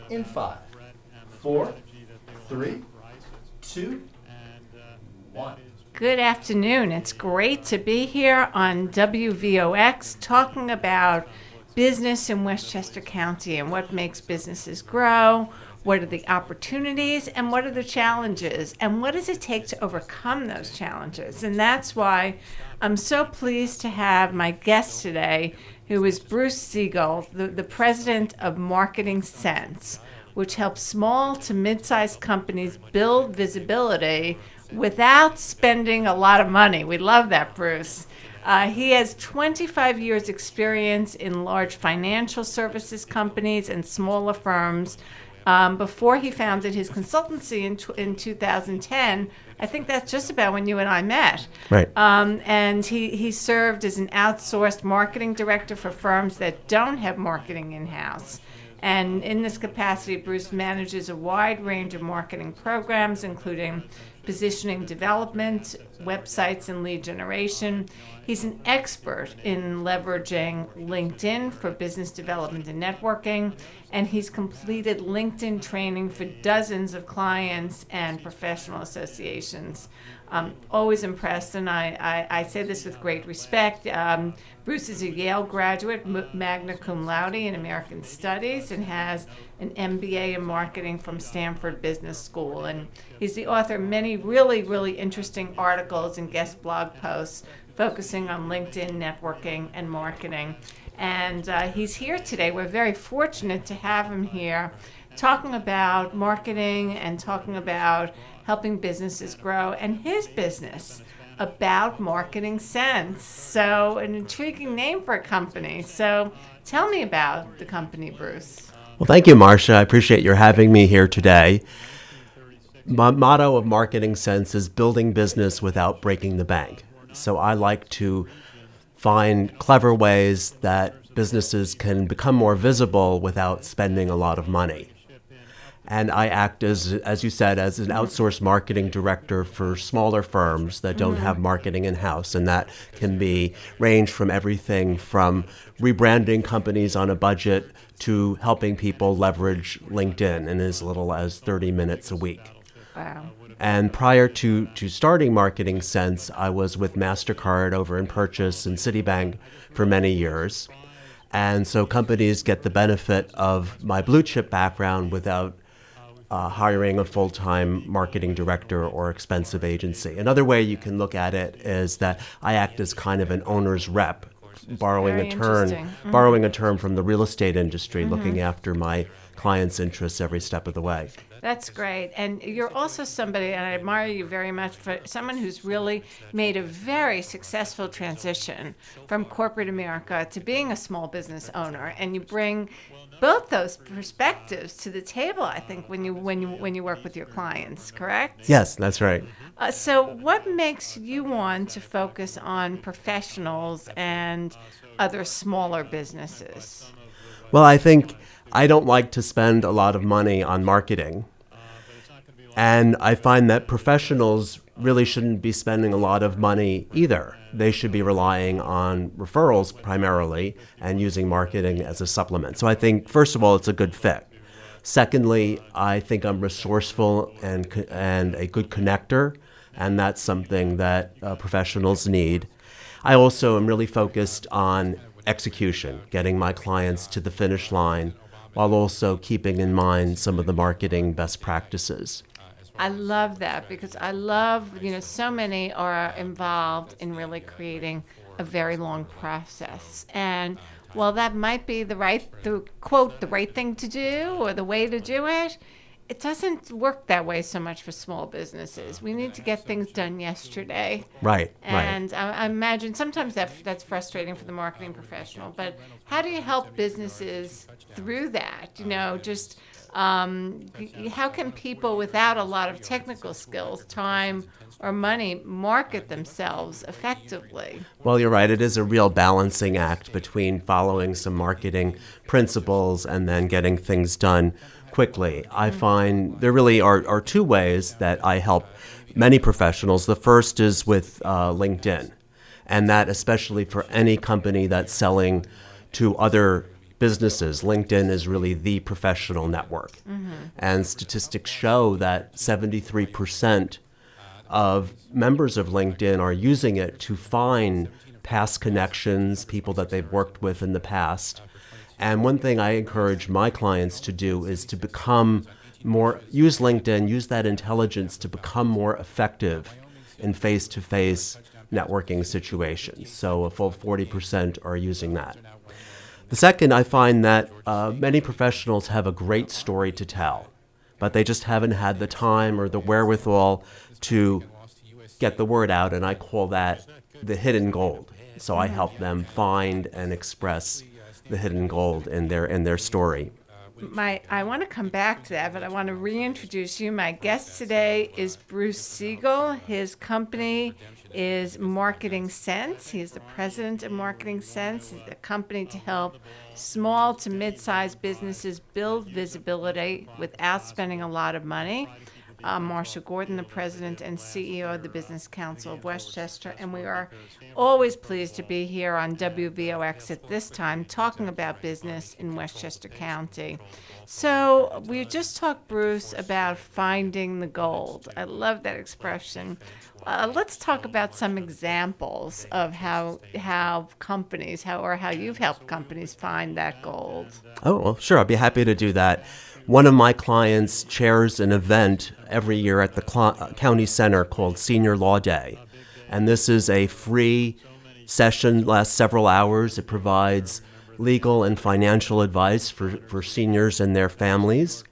in 5, 4, 3, 2, 1. Good afternoon. It's great to be here on WVOX talking about business in Westchester County and what makes businesses grow, what are the opportunities, and what are the challenges, and what does it take to overcome those challenges. And that's why I'm so pleased to have my guest today, who is Bruce Segall, the president of Marketing Sense, which helps small to mid-sized companies build visibility without spending a lot of money. We love that, Bruce. He has 25 years experience in large financial services companies and smaller firms. Before he founded his consultancy in 2010, I think that's just about when you and I met. Right. And he served as an outsourced marketing director for firms that don't have marketing in-house. And in this capacity, Bruce manages a wide range of marketing programs, including positioning development, websites, and lead generation. He's an expert in leveraging LinkedIn for business development and networking, and he's completed LinkedIn training for dozens of clients and professional associations. Always impressed, and I say this with great respect. Bruce is a Yale graduate, magna cum laude in American Studies, and has an MBA in marketing from Stanford Business School. And he's the author of many really, really interesting articles and guest blog posts focusing on LinkedIn, networking, and marketing. And he's here today. We're very fortunate to have him here talking about marketing and talking about helping businesses grow and his business about Marketing Sense. So an intriguing name for a company. So tell me about the company, Bruce. Well, thank you, Marsha. I appreciate your having me here today. My motto of Marketing Sense is building business without breaking the bank. So I like to find clever ways that businesses can become more visible without spending a lot of money. And I act as you said, as an outsourced marketing director for smaller firms that don't have marketing in-house. And that can be range from everything from rebranding companies on a budget to helping people leverage LinkedIn in as little as 30 minutes a week. Wow. And prior to starting Marketing Sense, I was with MasterCard over in Purchase and Citibank for many years. And so companies get the benefit of my blue chip background without hiring a full-time marketing director or expensive agency. Another way you can look at it is that I act as kind of an owner's rep, borrowing a term from the real estate industry, looking after my clients' interests every step of the way. That's great. And you're also somebody, and I admire you very much, for someone who's really made a very successful transition from corporate America to being a small business owner. And you bring both those perspectives to the table, I think, when you work with your clients, correct? Yes, that's right. So what makes you want to focus on professionals and other smaller businesses? Well, I think I don't like to spend a lot of money on marketing. And I find that professionals really shouldn't be spending a lot of money either. They should be relying on referrals primarily and using marketing as a supplement. So I think, first of all, it's a good fit. Secondly, I think I'm resourceful and a good connector, and that's something that professionals need. I also am really focused on execution, getting my clients to the finish line, while also keeping in mind some of the marketing best practices. I love that because I love, so many are involved in really creating a very long process. And while that might be the right thing to do or the way to do it, it doesn't work that way so much for small businesses. We need to get things done yesterday. Right. And I imagine sometimes that's frustrating for the marketing professional. But how do you help businesses through that? How can people without a lot of technical skills, time, or money market themselves effectively? Well, you're right. It is a real balancing act between following some marketing principles and then getting things done quickly. I find there really are two ways that I help many professionals. The first is with LinkedIn, and that especially for any company that's selling to other businesses, LinkedIn is really the professional network. And statistics show that 73% of members of LinkedIn are using it to find past connections, people that they've worked with in the past. And one thing I encourage my clients to do is to use LinkedIn, use that intelligence to become more effective in face-to-face networking situations. So a full 40% are using that. The second, I find that many professionals have a great story to tell, but they just haven't had the time or the wherewithal to get the word out, and I call that the hidden gold. So I help them find and express the hidden gold in their story. I want to come back to that, but I want to reintroduce you. My guest today is Bruce Segall. His company is Marketing Sense. He's the president of Marketing Sense. It's a company to help small to mid-sized businesses build visibility without spending a lot of money. Marsha Gordon, the president and CEO of the Business Council of Westchester, and we are always pleased to be here on WVOX at this time talking about business in Westchester County. So we just talked, Bruce, about finding the gold. I love that expression. Let's talk about some examples of how you've helped companies find that gold. Oh, well, sure. I'd be happy to do that. One of my clients chairs an event every year at the county center called Senior Law Day. And this is a free session, lasts several hours. It provides legal and financial advice for seniors and their families,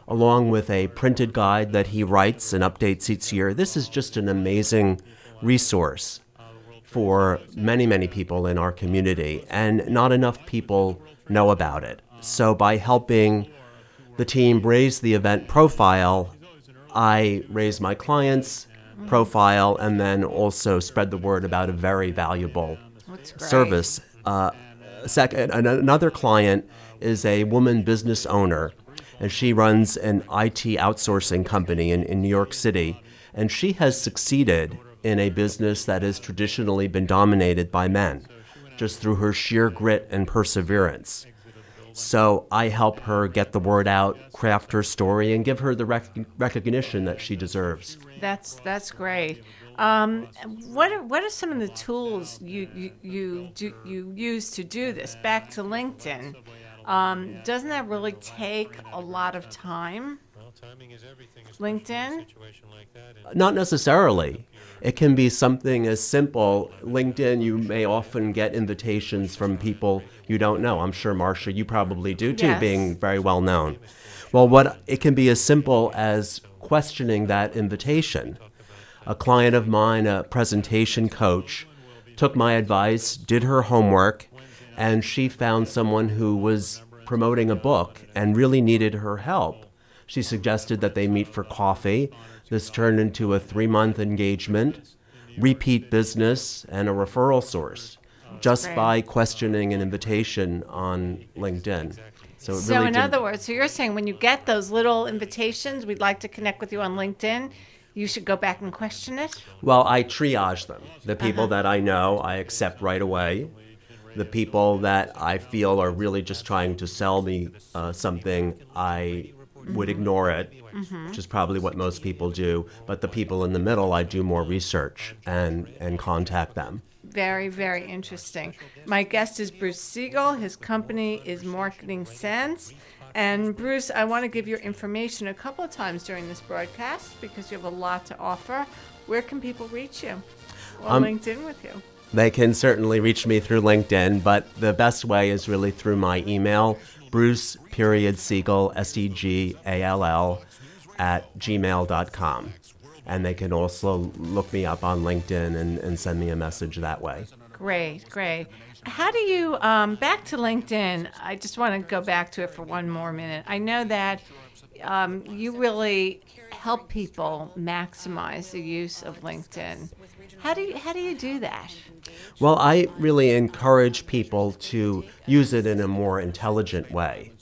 along with a printed guide that he writes and updates each year. This is just an amazing resource for many, many people in our community, and not enough people know about it. So by helping the team raise the event profile, I raise my client's profile and then also spread the word about a very valuable service. Another client is a woman business owner, and she runs an IT outsourcing company in New York City, and she has succeeded in a business that has traditionally been dominated by men, just through her sheer grit and perseverance. So I help her get the word out, craft her story, and give her the recognition that she deserves. That's great. What are some of the tools you use to do this? Back to LinkedIn. Doesn't that really take a lot of time? LinkedIn? Not necessarily. It can be something as simple. LinkedIn, you may often get invitations from people you don't know. I'm sure, Marsha, you probably do too, Yes. being very well known. Well, it can be as simple as questioning that invitation. A client of mine, a presentation coach, took my advice, did her homework, and she found someone who was promoting a book and really needed her help. She suggested that they meet for coffee. This turned into a 3-month engagement, repeat business, and a referral source, just great. by questioning an invitation on LinkedIn. So In other words, so you're saying when you get those little invitations, we'd like to connect with you on LinkedIn, you should go back and question it? Well, I triage them. The people that I know, I accept right away. The people that I feel are really just trying to sell me something, I would ignore it, which is probably what most people do. But the people in the middle, I do more research and contact them. Very, very interesting. My guest is Bruce Segall. His company is Marketing Sense. And Bruce, I want to give your information a couple of times during this broadcast because you have a lot to offer. Where can people reach you? Or LinkedIn with you? They can certainly reach me through LinkedIn, but the best way is really through my email, Bruce.Segall, Segall, @gmail.com. And they can also look me up on LinkedIn and send me a message that way. Great, great. How do you, back to LinkedIn, I just want to go back to it for one more minute. I know that you really help people maximize the use of LinkedIn. How do you do that? Well, I really encourage people to use it in a more intelligent way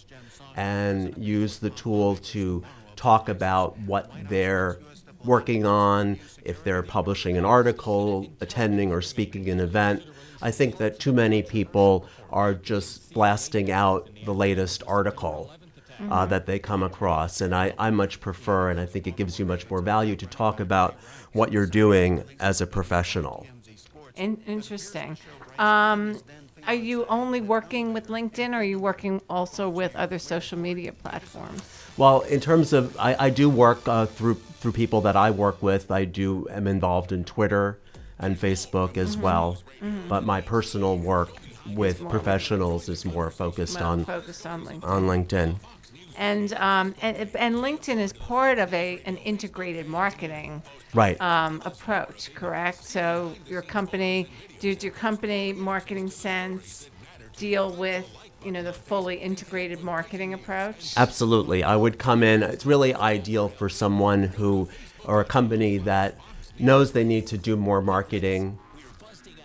and use the tool to talk about what their working on, if they're publishing an article, attending or speaking an event. I think that too many people are just blasting out the latest article that they come across. And I much prefer, and I think it gives you much more value to talk about what you're doing as a professional. Interesting. Are you only working with LinkedIn, or are you working also with other social media platforms? Well, in terms of, I do work through people that I work with. Am involved in Twitter and Facebook as well. But my personal work with professionals is more focused on LinkedIn. on LinkedIn. And LinkedIn is part of an integrated marketing Right. approach, correct? So does your company Marketing Sense deal with the fully integrated marketing approach? Absolutely. I would come in. It's really ideal for someone or a company that knows they need to do more marketing.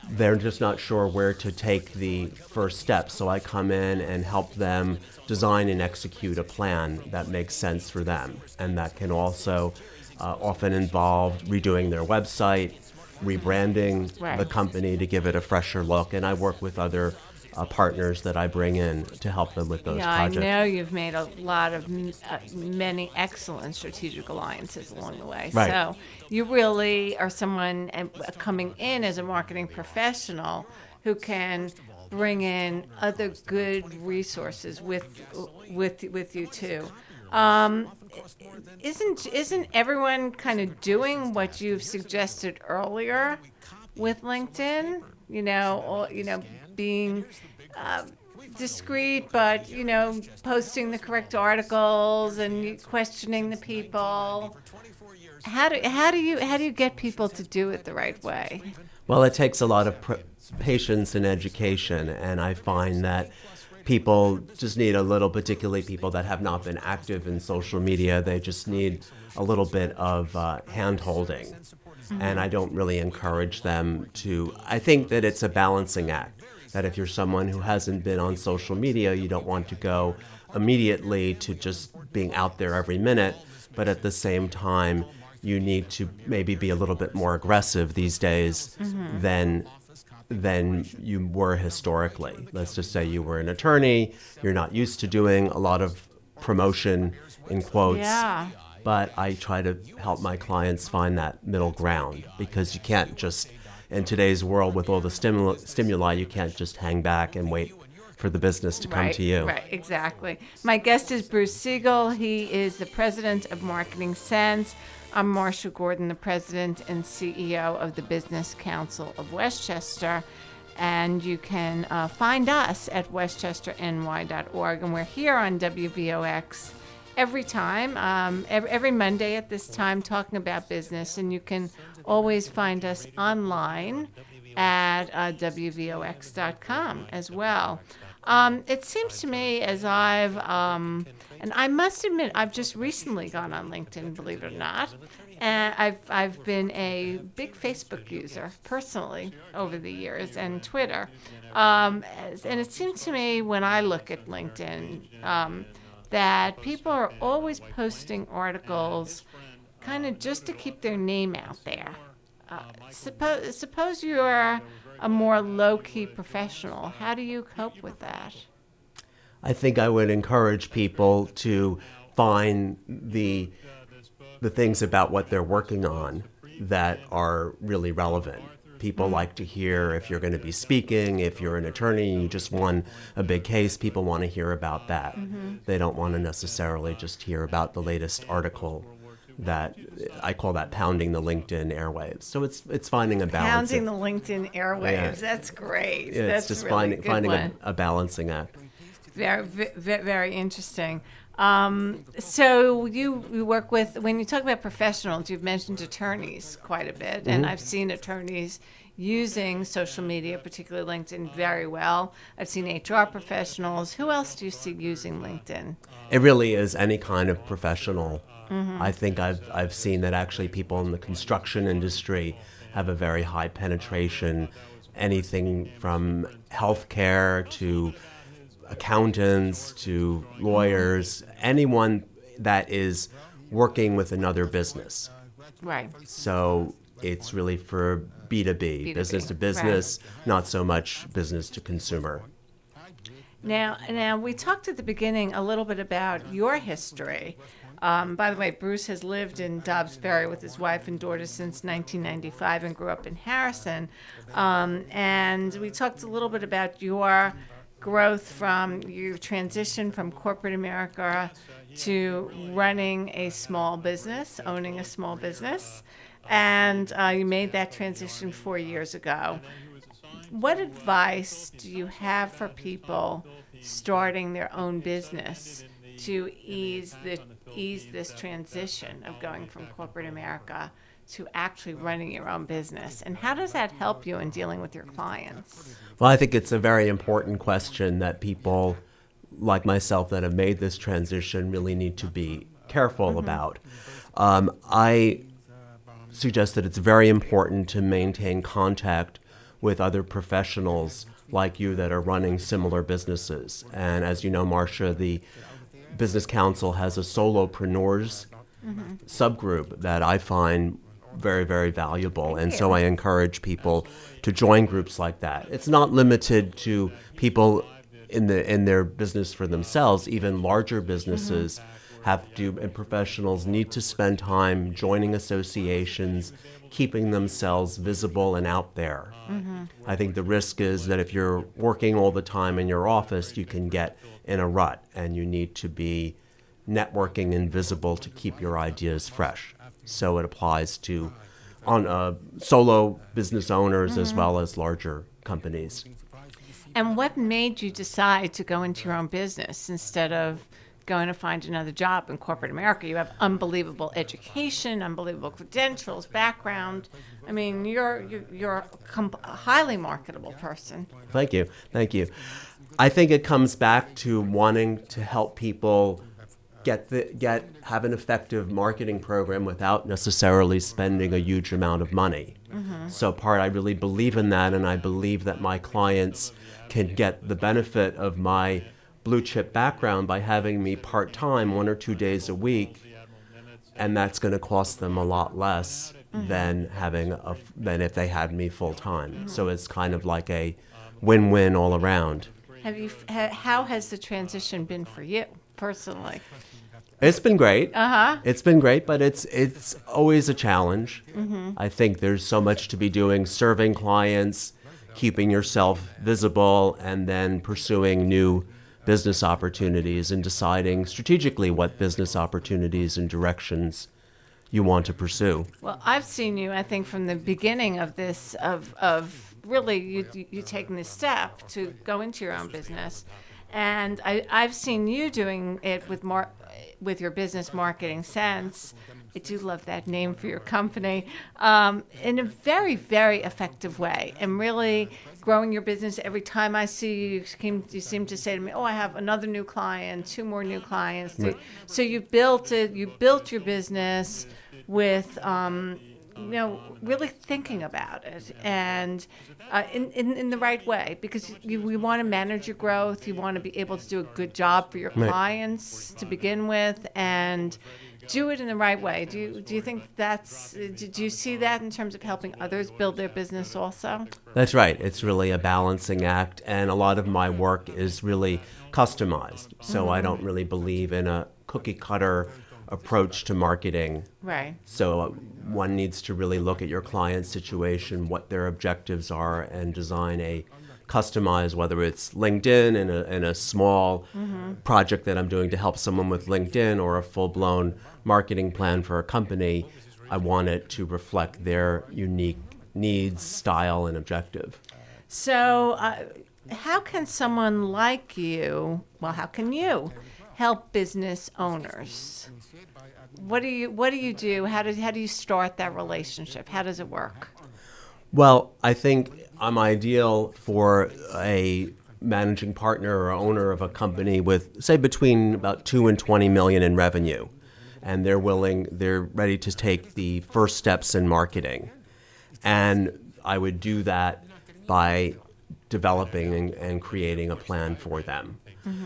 They're just not sure where to take the first step. So I come in and help them design and execute a plan that makes sense for them. And that can also often involve redoing their website, rebranding the company to give it a fresher look. And I work with other partners that I bring in to help them with those projects. I know you've made a lot of many excellent strategic alliances along the way. Right. So you really are someone coming in as a marketing professional who can bring in other good resources with you too. Isn't everyone kind of doing what you've suggested earlier with LinkedIn? Being discreet, but posting the correct articles and questioning the people. How do you get people to do it the right way? Well, it takes a lot of patience and education, and I find that people just need particularly people that have not been active in social media, they just need a little bit of hand-holding. And I don't really encourage them to. I think that it's a balancing act, that if you're someone who hasn't been on social media, you don't want to go immediately to just being out there every minute, but at the same time, you need to maybe be a little bit more aggressive these days than you were historically. Let's just say you were an attorney, you're not used to doing a lot of promotion in quotes. Yeah. But I try to help my clients find that middle ground, because you can't just, in today's world with all the stimuli, you can't just hang back and wait for the business to come to you. Right, exactly. My guest is Bruce Segall. He is the president of Marketing Sense. I'm Marsha Gordon, the president and CEO of the Business Council of Westchester. And you can find us at westchesterny.org. And we're here on WVOX every time, every Monday at this time, talking about business. And you can always find us online at WVOX.com as well. It seems to me as and I must admit, I've just recently gone on LinkedIn, believe it or not. And I've been a big Facebook user personally over the years, and Twitter. And it seems to me when I look at LinkedIn that people are always posting articles kind of just to keep their name out there. Suppose you're a more low-key professional. How do you cope with that? I think I would encourage people to find the things about what they're working on that are really relevant. People like to hear if you're going to be speaking, if you're an attorney and you just won a big case, people want to hear about that. They don't want to necessarily just hear about the latest article. That I call that pounding the LinkedIn airwaves. So it's finding a balance. Pounding the LinkedIn airwaves. Yeah. That's great. Yeah, that's just really finding a balancing act. Very, very interesting. So you work with, when you talk about professionals, you've mentioned attorneys quite a bit, and I've seen attorneys using social media, particularly LinkedIn, very well. I've seen HR professionals. Who else do you see using LinkedIn? It really is any kind of professional. I think I've seen that actually people in the construction industry have a very high penetration. Anything from healthcare to accountants to lawyers, anyone that is working with another business Right. So it's really for B2B, business to business, not so much business to consumer. Now we talked at the beginning a little bit about your history. By the way, Bruce has lived in Dobbs Ferry with his wife and daughter since 1995 and grew up in Harrison. And we talked a little bit about your growth from your transition from corporate America to running a small business, owning a small business. And you made that transition 4 years ago. What advice do you have for people starting their own business to ease this transition of going from corporate America to actually running your own business? And how does that help you in dealing with your clients? Well, I think it's a very important question that people like myself that have made this transition really need to be careful about. I suggest that it's very important to maintain contact with other professionals like you that are running similar businesses. And as you know, Marsha, the Business Council has a solopreneurs subgroup that I find very, very valuable. And so I encourage people to join groups like that. It's not limited to people in their business for themselves. Even larger businesses have to, and professionals need to spend time joining associations, keeping themselves visible and out there. I think the risk is that if you're working all the time in your office, you can get in a rut, and you need to be networking and visible to keep your ideas fresh. So it applies to solo business owners as well as larger companies. And what made you decide to go into your own business instead of going to find another job in corporate America? You have unbelievable education, unbelievable credentials, background. I mean, you're a highly marketable person. Thank you. I think it comes back to wanting to help people have an effective marketing program without necessarily spending a huge amount of money. So I really believe in that, and I believe that my clients can get the benefit of my blue chip background by having me part-time 1 or 2 days a week, and that's going to cost them a lot less than than if they had me full-time. So it's kind of like a win-win all around. How has the transition been for you personally? It's been great. It's been great, but it's always a challenge. I think there's so much to be doing, serving clients, keeping yourself visible, and then pursuing new business opportunities and deciding strategically what business opportunities and directions you want to pursue. Well, I've seen you, I think, from the beginning of this, of really you taking this step to go into your own business. And I've seen you doing it with your business marketing sense. I do love that name for your company, in a very, very effective way, and really growing your business. Every time I see you, you seem to say to me, "Oh, I have another new client, 2 more new clients." Right. So you built your business with, really thinking about it, and in the right way, because we want to manage your growth. You want to be able to do a good job for your clients to begin with, and do it in the right way. Do you think do you see that in terms of helping others build their business also? That's right. It's really a balancing act, and a lot of my work is really customized. So I don't really believe in a cookie cutter approach to marketing. Right. So one needs to really look at your client's situation, what their objectives are, and design a customized, whether it's LinkedIn in a small project that I'm doing to help someone with LinkedIn, or a full-blown marketing plan for a company. I want it to reflect their unique needs, style, and objective. So how can someone like you, how can you help business owners? What do you do? How do you start that relationship? How does it work? Well, I think I'm ideal for a managing partner or owner of a company with, say, between about 2 and 20 million in revenue, and they're ready to take the first steps in marketing. And I would do that by developing and creating a plan for them.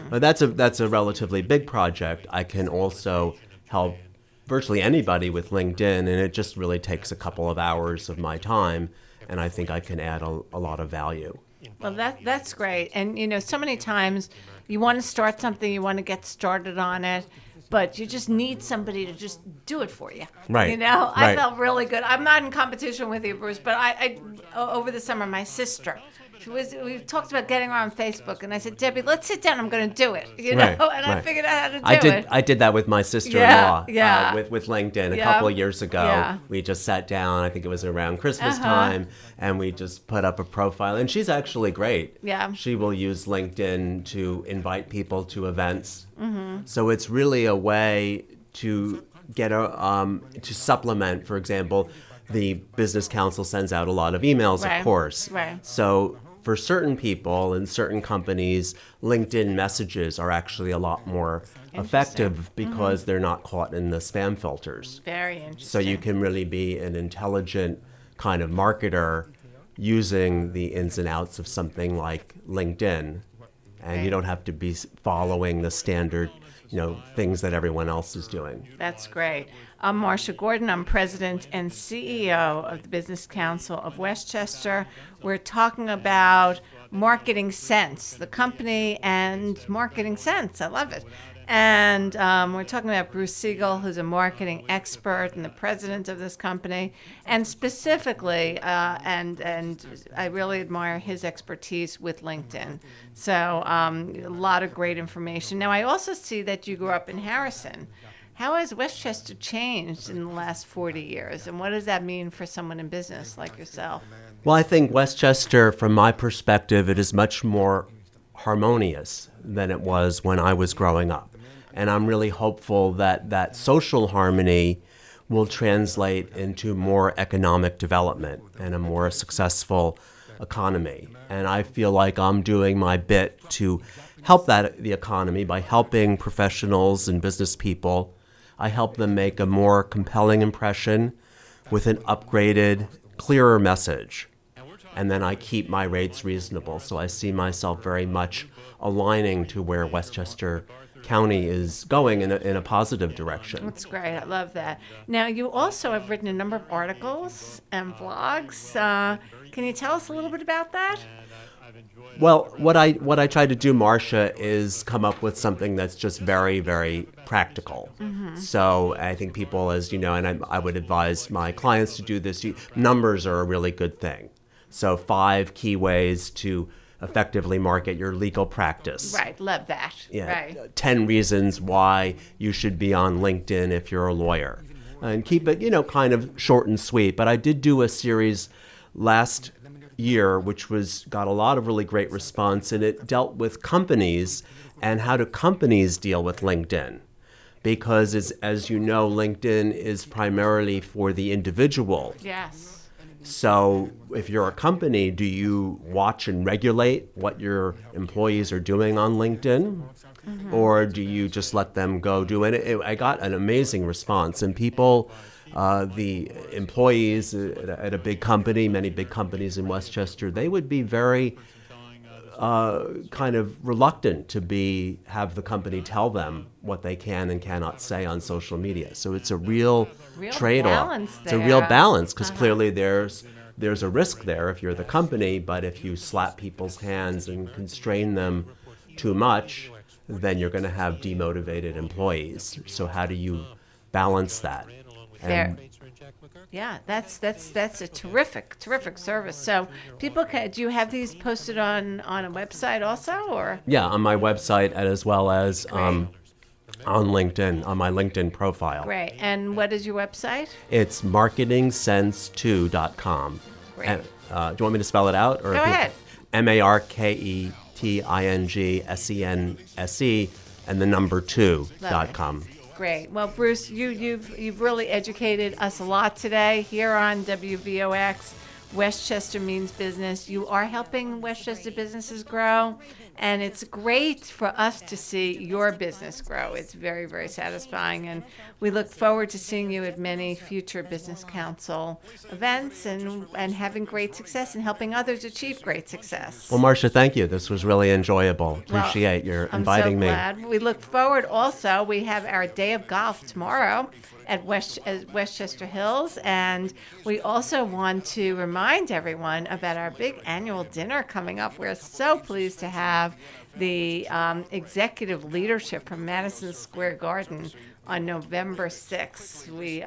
But that's a relatively big project. I can also help virtually anybody with LinkedIn, and it just really takes a couple of hours of my time, and I think I can add a lot of value. Well, that's great. And, so many times you want to start something, you want to get started on it, but you just need somebody to just do it for you. Right. I Right. felt really good. I'm not in competition with you, Bruce, but I over the summer, my sister, we talked about getting her on Facebook, and I said, Debbie, let's sit down. I'm going to do it. Right, And I right. figured out how to do it. I did that with my sister-in-law Yeah. with LinkedIn a Yeah. couple of years ago. Yeah. We just sat down, I think it was around Christmas time, and we just put up a profile. And she's actually great. Yeah. She will use LinkedIn to invite people to events. So it's really a way to get to supplement, for example, the Business Council sends out a lot of emails, Right. of course. Right. So for certain people and certain companies, LinkedIn messages are actually a lot more effective because they're not caught in the spam filters. Very interesting. So you can really be an intelligent kind of marketer using the ins and outs of something like LinkedIn. And you don't have to be following the standard, things that everyone else is doing. That's great. I'm Marsha Gordon. I'm president and CEO of the Business Council of Westchester. We're talking about Marketing Sense, the company, and Marketing Sense. I love it. And we're talking about Bruce Segall, who's a marketing expert and the president of this company. And specifically, and I really admire his expertise with LinkedIn. So a lot of great information. Now, I also see that you grew up in Harrison. How has Westchester changed in the last 40 years? And what does that mean for someone in business like yourself? Well, I think Westchester, from my perspective, it is much more harmonious than it was when I was growing up. And I'm really hopeful that that social harmony will translate into more economic development and a more successful economy. And I feel like I'm doing my bit to help the economy by helping professionals and business people. I help them make a more compelling impression with an upgraded, clearer message. And then I keep my rates reasonable. So I see myself very much aligning to where Westchester County is going in a positive direction. That's great. I love that. Now, you also have written a number of articles and blogs. Can you tell us a little bit about that? Well, what I try to do, Marsha, is come up with something that's just very, very practical. So I think people, as you know, and I would advise my clients to do this, numbers are a really good thing. So 5 key ways to effectively market your legal practice. Right, love that. Yeah, Right. 10 reasons why you should be on LinkedIn if you're a lawyer. And keep it, kind of short and sweet. But I did do a series last year, which got a lot of really great response, and it dealt with companies and how do companies deal with LinkedIn. Because as you know, LinkedIn is primarily for the individual. Yes. So if you're a company, do you watch and regulate what your employees are doing on LinkedIn? Or do you just let them go do it? I got an amazing response. And people, the employees at a big company, many big companies in Westchester, they would be very kind of reluctant to have the company tell them what they can and cannot say on social media. So it's a real trade-off. balance It's a real there. balance because clearly there's a risk there if you're the company, but if you slap people's hands and constrain them too much, then you're going to have demotivated employees. So how do you balance that? Fair. Yeah, that's a terrific service. So people do you have these posted on a website also, or? Yeah, on my website as well as on LinkedIn, on my LinkedIn profile. Great. And what is your website? It's marketingsense2.com. Great. And, do you want me to spell it out? Or Go ahead. MarketingSense and the number 2.com. Great. Well, Bruce, you've really educated us a lot today here on WVOX. Westchester Means Business. You are helping Westchester businesses grow, And it's great for us to see your business grow. It's very, very satisfying. And we look forward to seeing you at many future Business Council events and having great success and helping others achieve great success. Well, Marsha, thank you. This was really enjoyable. Appreciate your inviting me. I'm so glad. We look forward also. We have our day of golf tomorrow at Westchester Hills, and we also want to remind everyone about our big annual dinner coming up. We're so pleased to have the executive leadership from Madison Square Garden on November 6th. We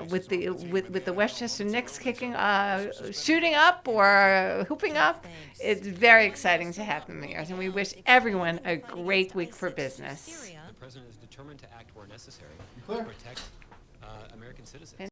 with the Westchester Knicks shooting up or hooping up, it's very exciting to have them here. And we wish everyone a great week for business. The president is determined to act where necessary to protect American citizens.